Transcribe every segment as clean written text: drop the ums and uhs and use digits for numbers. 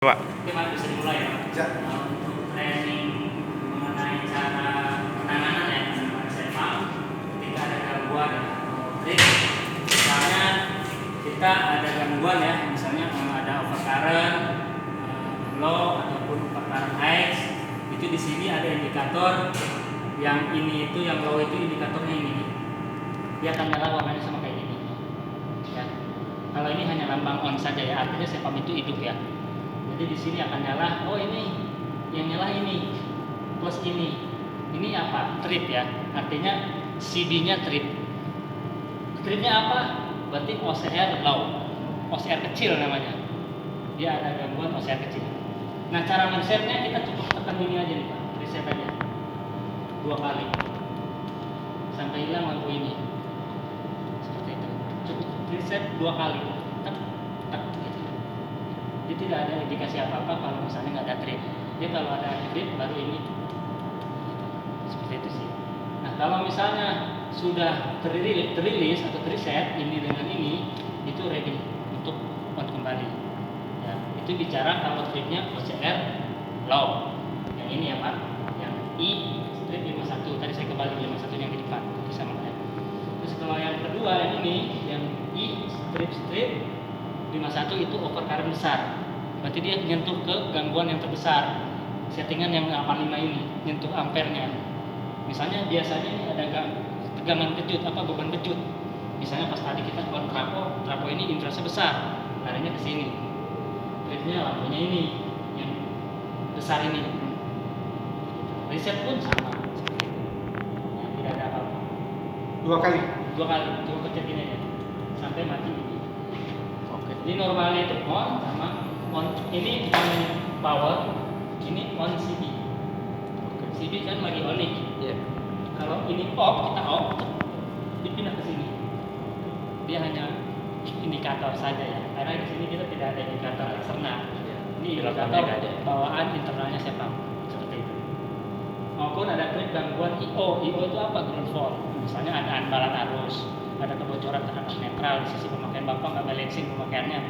Pak. Oke Pak, bisa dimulai ya Pak? Ya. Untuk training mengenai cara penanganan ya dengan SMA ketika ada gangguan trik, misalnya kita ada gangguan ya, misalnya ada overcurrent, low ataupun overcurrent high, itu di sini ada indikator yang ini itu yang low itu indikatornya ini, dia akan nyala warnanya sama kayak gini. Ya. Kalau ini hanya lambang on saja ya, artinya sepam itu hidup ya. Jadi di sini akan nyala, oh ini yang nyala ini plus ini apa? Trip ya, artinya CB-nya trip. Tripnya apa? Berarti OCR low, OCR kecil namanya. Dia ada gangguan OCR kecil. Nah cara men-setnya kita cukup tekan ini aja nih Pak, reset aja 2 kali sampai hilang lampu ini. Seperti itu. Cukup reset 2 kali. Jadi tidak ada indikasi apa-apa kalau misalnya nggak ada trip. Dia kalau ada trip baru ini. Seperti itu sih. Nah kalau misalnya sudah terilis atau reset ini dengan ini, itu ready untuk on kembali. Ya, itu bicara kalau tripnya OCR low. Yang ini ya Pak, yang I strip 51. Tadi saya kembali 51 yang di depan, sama ya. Terus kalau yang kedua yang ini, yang I strip 51 itu overcurrent besar. Berarti dia nyentuh ke gangguan yang terbesar. Settingan yang 85 ini nyentuh ampernya. Misalnya biasanya ini ada tegangan kejut, beban kejut. Misalnya pas tadi kita on trapo ini interestnya besar, larinya ke sini. Tripnya lampunya ini yang besar ini. Reset pun sama seperti itu. Ya, tidak ada apa-apa. 2 kali. 2 kali, coba pencet ini aja sampai mati ini. Jadi normalnya itu on sama on, ini on power, ini on CB. CB kan lagi on nih. Yeah. Kalau ini off, kita off, dipindah ke sini. Dia hanya indikator saja ya, karena di sini kita tidak ada indikator eksternal. Ini indikator bawaan internalnya sepam seperti itu. Maupun ada trip gangguan IO. IO itu apa? Ground fault. Misalnya ada anbalan arus, ada kebocoran terhadap netral di sisi pemakaian bapak, nggak balancing pemakaiannya.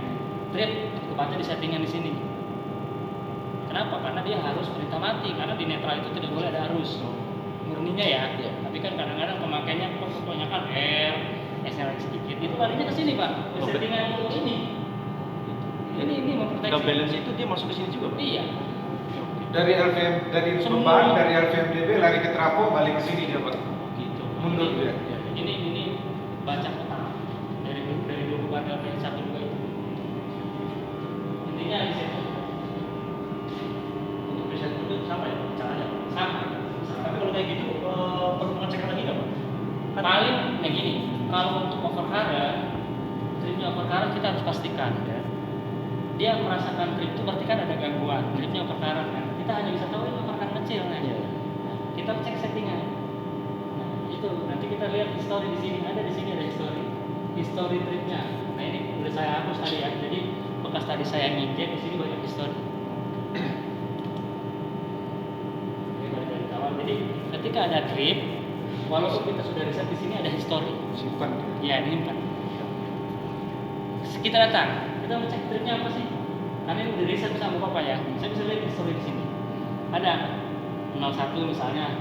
Trip kebaca di settingan di sini. Kenapa? Karena dia harus perintah mati, karena di netral itu tidak boleh ada arus murninya ya. Tapi kan kadang-kadang pemakaiannya kebanyakan R, S-nya lagi sedikit, itu larinya ke sini Pak. Di settingan itu ini. Ini memproteksi. Kalau balance itu dia masuk ke sini juga Pak? Iya. Dari LVM, dari Semua. beban, dari LVMDB lari ke trafo, balik ke sini dia Pak. Gitu. Mundur dia. Ini baca total dari dua beban LVM 1 2 itu. Intinya di situ. Untuk riset itu sama ya caranya? Sama. Tapi kalau kayak gitu perlu pengecekan lagi nggak Pak? Paling yang gini, kalau untuk overcurrent, tripnya overcurrent kita harus pastikan ya. Dia merasakan trip itu berarti kan ada gangguan, tripnya overcurrent kan. Kita hanya bisa tahu ini overcurrent kecil kan. Iya. Nah, kita cek settingan. Nah, itu nanti kita lihat history di sini ada history tripnya. Nah ini udah saya hapus tadi ya. Jadi bekas tadi saya nginjek di sini banyak history. Dari awal. Jadi ketika ada trip, walaupun kita sudah riset di sini ada history. Simpan. Ya ini kan. Kita datang, kita mau cek tripnya apa sih? Karena ini udah riset sama Bapak ya. Saya bisa lihat history di sini. Ada 01 misalnya,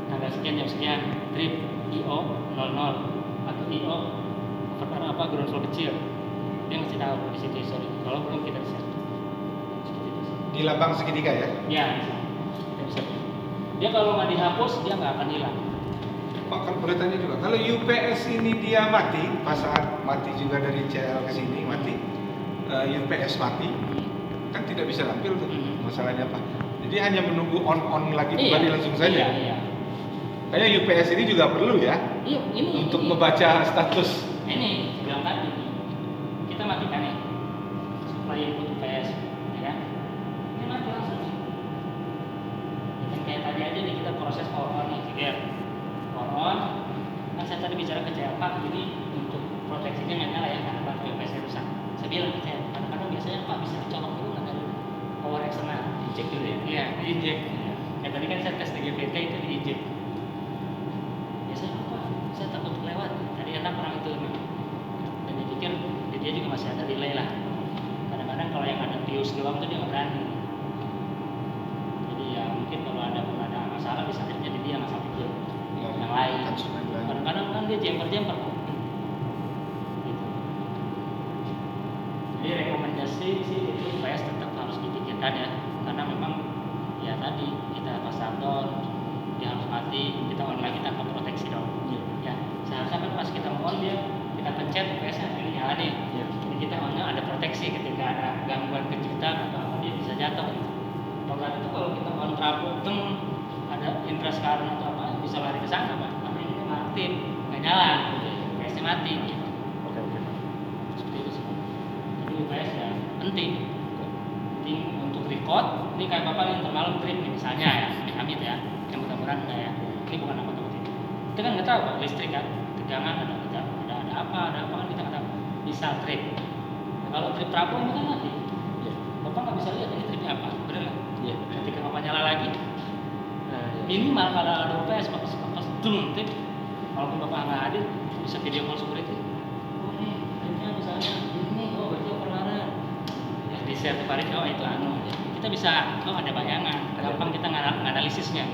tanggal sekian jam sekian, trip IO 00 atau IO overcurrent ground fault kecil. Dia ngasih tahu di situ history. Kalau belum kita riset. Di lambang segitiga ya. Ya, di sini. Kita bisa. Dia kalau nggak dihapus dia nggak akan hilang. Pak, kalau boleh tanya juga, kalau UPS ini dia mati, pas saat mati juga dari CL ke sini mati, UPS mati, kan tidak bisa tampil tuh. Masalahnya apa? Jadi hanya menunggu on lagi kembali langsung saja. Iya. Kayaknya UPS ini juga perlu ya, Iya, ini untuk ini. membaca status. Ini bilang tadi kita matikan ya supply input UPS ya kan, ini mati langsung dan kayak tadi aja nih kita proses power on nih power on. Kan saya tadi bicara ke CLK, jadi untuk proteksinya nggak nyala ya karena baterai UPS rusak. Saya bilang ke CLK, kadang-kadang biasanya Pak bisa dicolok dulu nggak ada power eksternal, injek dulu ya. Iya, diinjek ya. Tadi kan saya tes DGPT itu diinjek. Biasanya apa? Saya takut lewat. Tadi enak orang itu. Dan dipikir dia juga masih ada delay lah. Kadang-kadang kalau yang ada dius doang tuh dia nggak berani. Jadi ya mungkin kalau ada masalah bisa terjadi dia nggak sampai ke yang lain. Konsumen lain. Kadang-kadang kan dia jemper kok. Gitu. Jadi rekomendasi sih itu UPS tetap harus dipikirkan ya, karena memang ya tadi kita pas shutdown dia harus mati, kita on lagi tanpa proteksi dong. Ya seharusnya kan pas kita on dia kita pencet UPS-nya ini nyala nih. Ini kita on-nya ada proteksi ketika ada gangguan kejutan atau apa dia bisa jatuh. Kalau itu kalau kita on trafo ada interest current atau apa bisa lari ke sana Pak. Tapi ini kan aktif, nggak nyala, UPS-nya mati. Gitu. Oke. Seperti itu sih. Jadi UPS ya penting untuk record. Ini kayak bapak yang termalam trip nih misalnya ya, amit ya, yang mudah-mudahan enggak ya. Ini bukan apa itu. Kita kan nggak tahu Pak, listrik kan, tegangan ada apa kan kita nggak tahu. Bisa trip. Kalau trip trafo ini kan mati. Bapak nggak bisa lihat ini tripnya apa, benar nggak? Iya. Ketika bapak nyala lagi, minimal kalau ada UPS pas dung trip, walaupun bapak nggak hadir bisa video call security. Oh nih, tripnya misalnya ini, oh berarti overlaran. Ya di share ke Farid, oh itu anu. Kita bisa, oh ada bayangan, gampang kita nganalisisnya.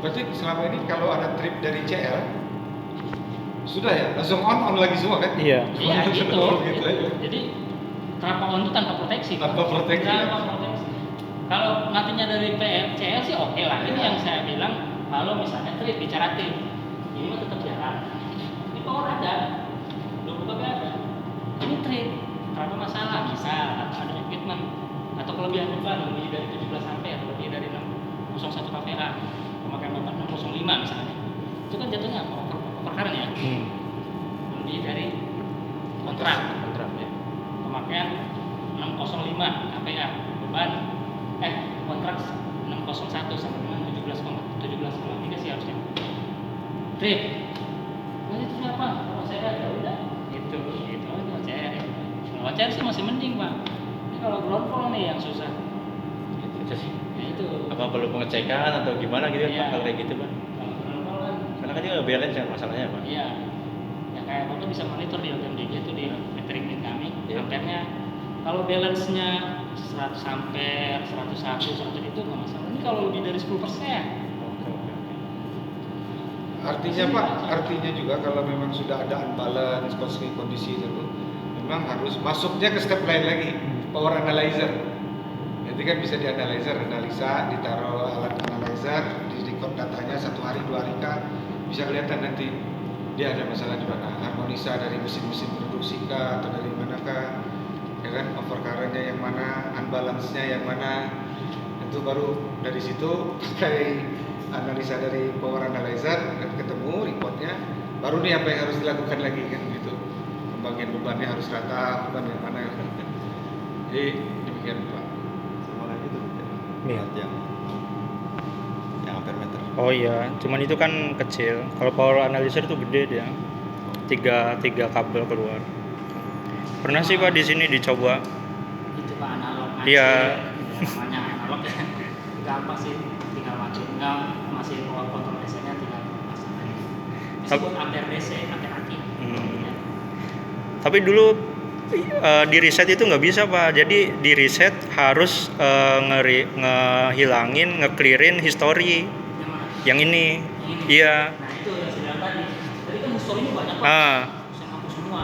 Berarti selama ini kalau ada trip dari CL sudah ya langsung on lagi semua kan? Iya. Iya gitu. Gitu aja. Jadi trafo on itu tanpa proteksi. Tanpa proteksi, ya. Tanpa proteksi. Kalau matinya dari CL sih oke lah. Ini Ya. yang saya bilang kalau misalnya trip bicara trip, ini mah tetap jalan. Ini power ada, 20 kW ada. Ini trip, trafo masalah misal atau ada equipment atau kelebihan beban lebih dari 17 ampere atau lebih dari 601 kVA, pemakaian beban 605 misalnya. Itu kan jatuhnya apa? Perkara ya. Lebih dari kontrak ya. Pemakaian 605 kPa beban kontrak 601 sama dengan 17,3 sih harusnya. Trip. Nah itu apa? Kalau saya ya udah itu OCR ya. Kalau OCR sih masih mending Pak. Ini kalau ground fault nih yang susah. Itu sih. Ya itu. Apa perlu pengecekan atau gimana gitu Iya. Pak kalau kayak gitu Pak? Kalau ground fault kan Karena kan juga balance ya masalahnya Pak. iya. Ya kayak Bapak bisa monitor di LTMDG itu di metering meter kami. Iya. Ampernya kalau balance-nya 100 ampere, 101, 100 itu nggak masalah. Ini kalau lebih dari 10%. Oke. Artinya Pak, artinya juga kalau memang sudah ada unbalance kondisi itu, memang harus masuknya ke step lain lagi, power analyzer. Nanti kan bisa analisa, ditaruh alat analyzer, di record datanya 1 hari 2 hari kah, bisa kelihatan nanti dia ada masalah di mana, harmonisa dari mesin-mesin produksi kah atau dari mana kah, ya kan, overcurrent-nya yang mana, unbalance-nya yang mana. Itu baru dari situ pakai analisa dari power analyzer dan ketemu reportnya, baru nih apa yang harus dilakukan lagi kan gitu. Pembagian bebannya harus rata, beban yang mana. Jadi demikian Pak. Sama lagi tuh Iya. yang ampere meter. Oh iya, cuman itu kan kecil. Kalau power analyzer itu gede dia. Tiga kabel keluar. Pernah sih Pak di sini dicoba. Itu Pak analog aja. Iya. Namanya analog ya. Gampang sih, tinggal masukin masih power control DC-nya tinggal pasang aja. Meskipun ampere DC, ampere aki. Hmm. Tapi dulu di reset itu nggak bisa Pak. Jadi di reset harus ngehilangin, nge-clearin history. Yang mana? Yang ini. Ini. Iya. Nah itu yang saya bilang tadi. Tadi kan historinya banyak Pak. Ah. Saya hapus semua.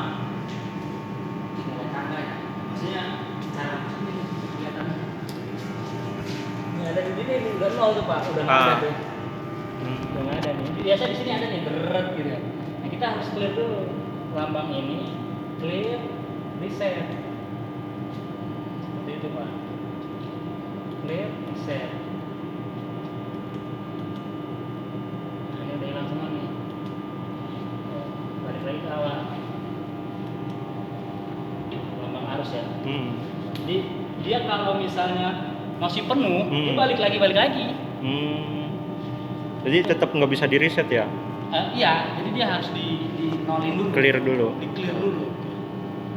Ini mulai tangga ya. Maksudnya cara ini kelihatan. Ini ada di sini udah nol tuh Pak, udah nggak ada tuh. Udah nggak ada nih. Biasa di sini ada nih beret gitu. Nah kita harus clear dulu lambang ini, clear, reset. Seperti itu Pak. Clear, reset. Nah, ini udah hilang semua nih. Oh, balik lagi ke awal. Lambang arus ya. Jadi dia kalau misalnya masih penuh, dia balik lagi. Jadi tetap nggak bisa di reset ya? Iya, jadi dia harus di nolin dulu. Clear dulu. Di clear dulu.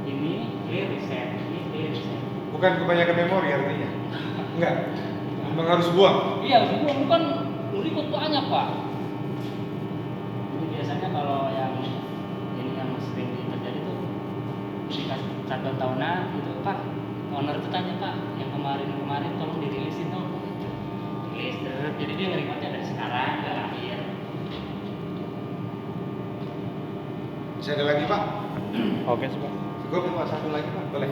Ini clear reset, ini clear reset. Bukan kebanyakan memori artinya. Enggak. Memang harus buang. Iya, bukan ikut banyak Pak. Jadi biasanya kalau yang ini yang sering terjadi tuh dikasih shutdown tahunan gitu, Pak owner itu tanya, Pak, yang kemarin tolong dirilisin dong. Rilis, jadi dia ngerekodnya dari sekarang ke akhir. Bisa ada lagi Pak? Oke sih Pak. Cukup. Pak, satu lagi Pak, boleh?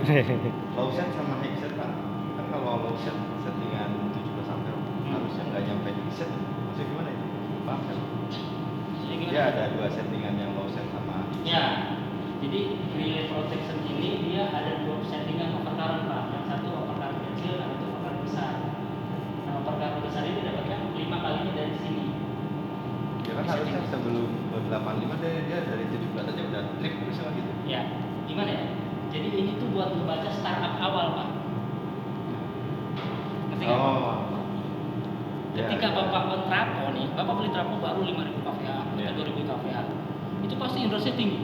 Low set sama high set Pak. Kan kalau low set settingan 17 ampere harusnya nggak nyampe di set. Maksudnya gimana itu? Paham kan? Jadi gimana? Dia ada dua settingan yang low set sama Ya, jadi relay protection ini dia ada dua settingan overcurrent Pak. Yang satu overcurrent kecil, yang satu overcurrent besar. Nah, overcurrent besar ini dapatkan 5 kalinya dari sini. ya kan harusnya sebelum 85 dia dari 17 aja udah trip bisa gitu. Ya, gimana ya? Jadi ini tuh buat ngebaca startup awal Pak. Ngerti nggak? Oh. Ketika Ya, Bapak kontrapo nih, Bapak beli trapo baru 5.000 kVA, Ya. 2.000 kVA. Itu pasti inverternya tinggi.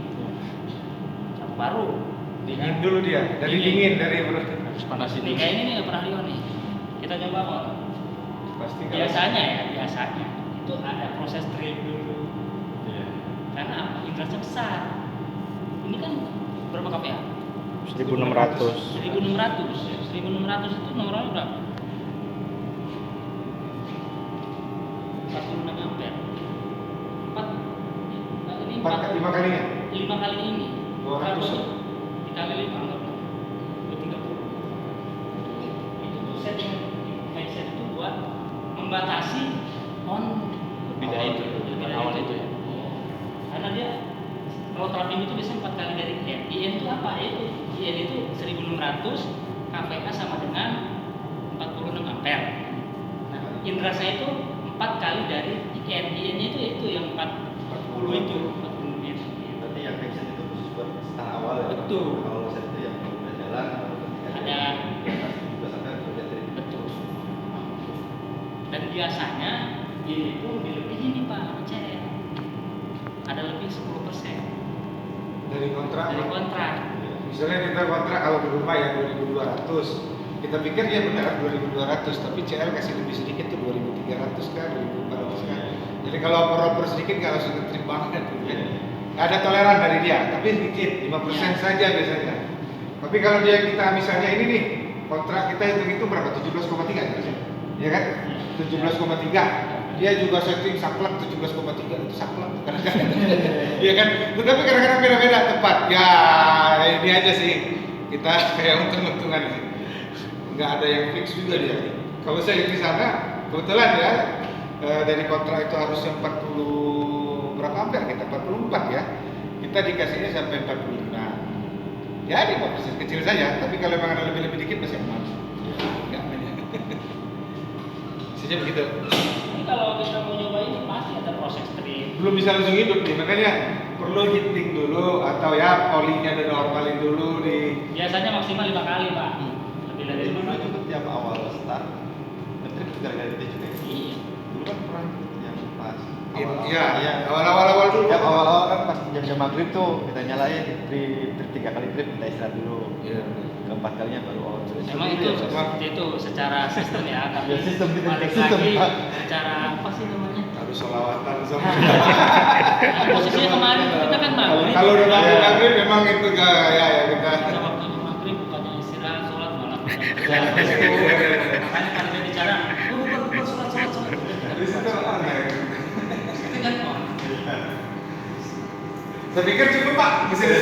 Trapo baru. Dingin dulu dia, dari dingin dari Harus panasin Nih dulu. kayak ini nih nggak pernah lihat nih. Kita coba kok. pasti kalau Biasanya itu ada proses trip dulu. Iya. Karena apa? Inverternya besar. Ini kan berapa kVA? 1600. 1600. 1600 itu nomornya berapa? 46 ampere. 5 kalinya. 5 kali ini. 200. Berapa tuh? Dikali 5 anggaplah. 30. Itu tuh setting headset itu buat membatasi on Lebih dari itu, lebih dari awal itu ya. Karena dia kalau trapping itu biasanya 4 kali dari IN. IN itu apa? IN itu 1600 kVA sama dengan 46 ampere. Nah, inversa itu 4 kali dari IN. IN itu yang 40 itu. 40 itu. Berarti yang high set itu khusus buat start awal ya. Betul. Kalau low set itu yang udah jalan Ada. di atas 17 ampere itu udah trip. Betul. Dan biasanya ini pun dilebihin nih Pak, cek. Ada lebih 10% Dari kontrak. dari kontrak. Misalnya kita kontrak kalau di rumah yang 2.200, kita pikir ya benar 2.200, tapi CL kasih lebih sedikit tuh 2.300 kan, 2.400 kan. Jadi kalau oper sedikit nggak langsung trip banget. Gitu. Nggak ada toleran dari dia, tapi sedikit 5% saja biasanya. Tapi kalau dia kita misalnya ini nih kontrak kita hitung itu berapa? 17,3 kan? Ya kan? 17,3. Dia juga setting saklek 17,3 itu saklek kadang-kadang. Iya kan? Tetapi kadang-kadang beda-beda tempat. Ya ini aja sih kita kayak untung-untungan sih. Nggak ada yang fix juga dia. Kalau saya di sana kebetulan ya dari kontrak itu harusnya 40 berapa ampere kita 44 ya. Kita dikasihnya sampai 45. Ya 5% kecil saja. Tapi kalau memang ada lebih dikit masih aman. Nggak banyak. Saja begitu. Ini kalau kita mau nyoba ini pasti ada proses trip. Belum bisa langsung hidup nih, makanya perlu heating dulu atau ya olinya dinormalin dulu di Biasanya maksimal 5 kali Pak. Lebih dari Jadi 5 dulu kali. itu tiap awal start ngetrip gara-gara itu juga. Iya. Dulu kan pernah yang pas ya awal-awal dulu. Tiap awal-awal kan pas jam-jam maghrib tuh kita nyalain trip 3 kali trip kita istirahat dulu. Iya. Keempat kalinya baru on. Memang itu seperti itu secara sistem ya, tapi Ya, sistem kita, balik sistem, lagi Pak. secara apa sih namanya? Harus sholawatan sama. Nah, posisinya kemarin kita kan maghrib. Kalau udah maghrib memang itu gak ya kita. Pada waktu maghrib bukannya istirahat sholat malah makanya kalau dia bicara, bukan sholat. Di situ aneh. Itu kan on. Saya pikir cukup Pak, mesin